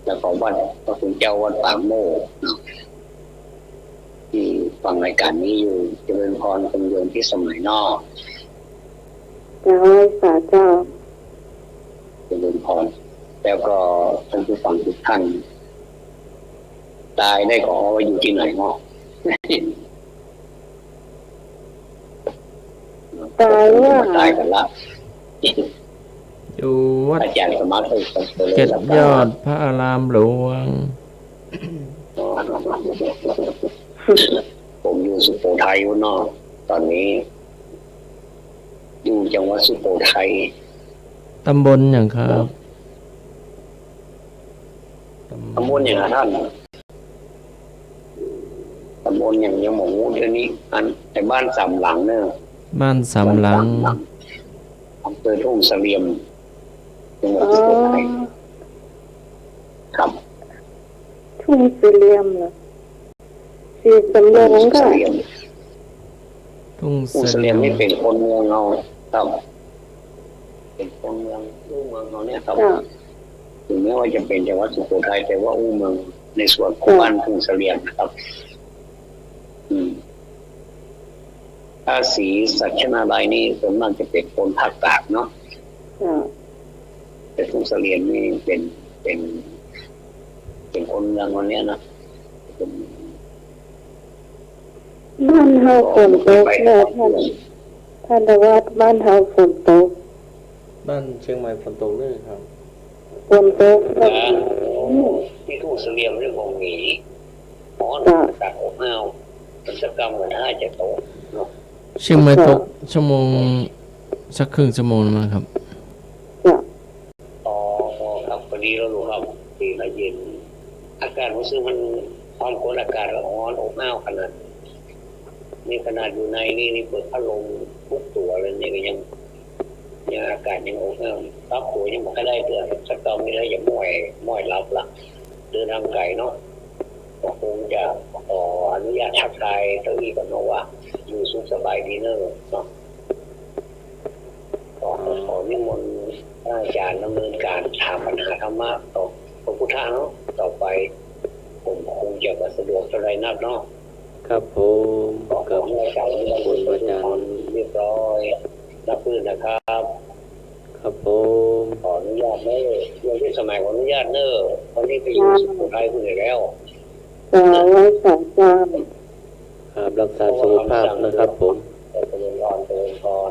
แล้วก็วัดพระคุณเจ้าวัดป่าโมกที่ฟังรายการนี้อยู่เจริญพรคุณโยมที่สมัยนอกเจ้าสาเจ้าเจริญพรแล้วก็ท่านผู้ฟังทุกท่านตายได้ขอว่าอยู่ที่ไหนเนาะตายว่าตายกันละอยู่วัดอาจารย์สมาธิเจ็ดยอดพระอารามหลวงผมอยู่สุโขทัยเนาะตอนนี้อยู่จังหวัดสุโขทัยตำบลอย่างครับตำบลอย่างท่านตำบลอย่างยังหมูเดี๋ยวนี้อันในบ้านสามหลังเนี่ยบ้านสามหลังอำเภอทุ่งเสลี่ยมจังหวัดสุโขทัยครับทุ่งเสลี่ยมเหรอสีสำโรงก็ทุ่งเสลี่ยมนี่เป็นคนเมืองเราครับเป็นคนเมืองอู้เมืองเราเนี่ยครับถึงแม้ว่าจะเป็นจังหวัดสุโขทัยแต่ว่าอู้เมืองในส่วนของบ้านทุ่งเสลี่ยมนะครับถ้าสีสัชนาลัยนี่ส่วนมากจะเป็นคนภาคกลางเนาะแต่ทุ่งเสลี่ยมนี่เป็นคนเมืองวันนี้นะบ้านเฮาฝนตกแล้วท่านวัดบ้านเฮาฝนตกบ้านเชียงใหม่ฝนตกเลยครับฝนตกที่ทุ่งเสลี่ยมเรื่องของหมีหมอนจากอบอ้าวกิจกรรมเหมือนน่าจะโตเนาะเชียงใหม่ตกชั่วโมงสักครึ่งชั่วโมงมาครับอ๋อครับพอดีเราดูครับดีละเย็นอากาศรู้สึกมันความกดอากาศร้อนอบอ้าวขนาดนี่ขนาดอยู่ในนี่เปิดพัดลมทุกตัวเลยนี่ก็ยังอากาศยังอบอ้าวรับตัวยังไม่ได้เดือดสักตอนนี้แล้วยังม่อยรับละเดินทางไกลเนาะคงจะขออนุญาตทักทายเจ้าอีก่อนเนาะว่าอยู่สุขสบายดีเนาะขอนิมนต์อาจารย์ดำเนินการถามปัญหาธรรมะต่อพระพุทธเนาะต่อไปผมคงจะสะดวกเท่าไรนักเนาะครับผมกับอาจารย์คุณอาจารย์เรียบร้อยรับพื้นนะครับครับผมขออนุญาตเนอะเรื่องที่สมัยขออนุญาตเนอะวันนี้ไปอยู่สุโขทัยคุณแล้วไว้สาเจ้าครับรักษาสุขภาพนะครับผมเจริญพร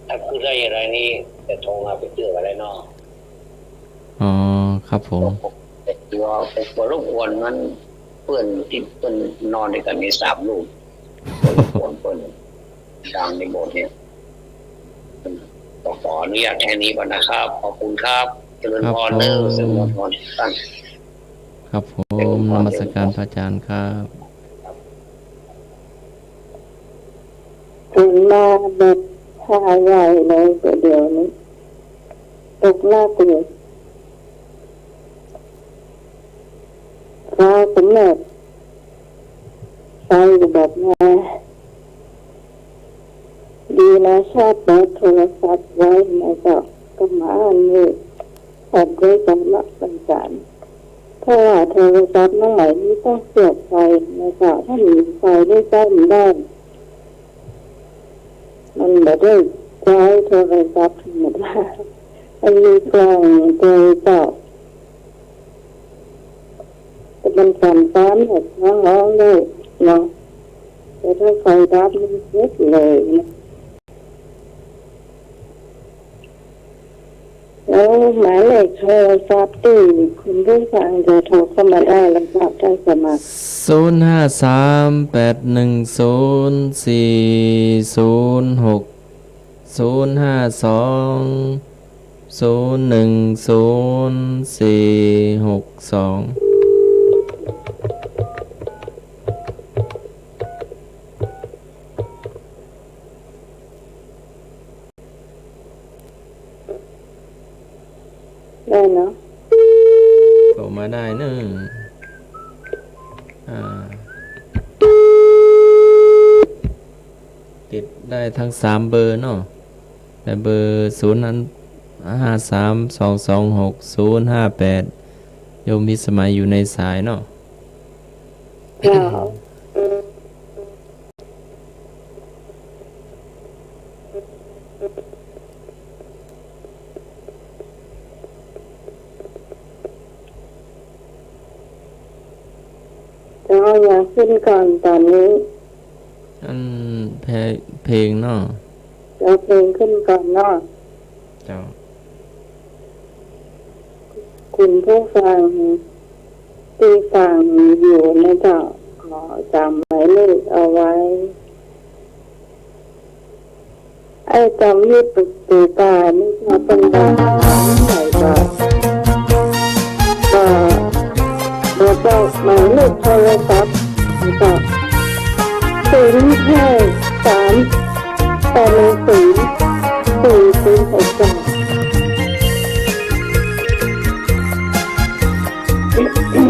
ถ้าคือได้อะไรนี่จะโทรมาไปเจออะไรเนาะอ๋อครับผมตัวรบกวนนั้นเพื่อนที่เพื่อนนอนด้วยกันมี3 ลูกเพื่อนดังในโบสถ์เนี่ยขออนุญาตแค่นี้ก่อนนะครับขอบคุณครับเจริญพรเนอะเจริญพรตั้งครับผมนมัสการพระอาจารย์ครับถึงมาแบบชาใหญ่เลยเดี๋ยวนี้ตกหน้าเกลียดเราสำเร็จไปแบบนี้ดีนะชาติเปิดโทรศัพท์ไว้นะจ๊ะก็มาอันนี้ออกด้วยสำนักสัญจรเพราะว่าโทรศัพท์น้องใหม่นี้ต้องเสียบไฟนะจ๊ะถ้ามีไฟได้ใช้ได้มันไม่ได้ใช้โทรศัพท์หมดแล้วอันนี้กล่องโดยต่อแต่มันสั่นฟ้าหมดร้องเลยเนาะแต่ถ้าไฟดับมันเล็กเลยนะแล้วหมายเลขโทรศัพท์ที่คุณผู้ฟังจะโทรเข้ามาได้แล้วก็ได้สมัคร0538104062ได้เนาะเข้ามาได้เนอะติดได้ทั้ง3 เบอร์เนาะแต่เบอร์0นั้น 53226058โยมมีสมัยอยู่ในสายเนาะ เจ้าเจ้าอยากขึ้นก่อนตอนนี้ อันเพลงเนาะ เอาเพลงขึ้นก่อนเนาะ เจ้า คุณผู้ฟังที่ฟังอยู่นะเจ้าขอจำหมายเลขเอาไว้ ไอ้จำยืดตุกตูตานี่มาเป็นดาวใส่บาตรเดี๋ยวเจ้าหมายเลขโทรศัพท์นะเจ้า053804006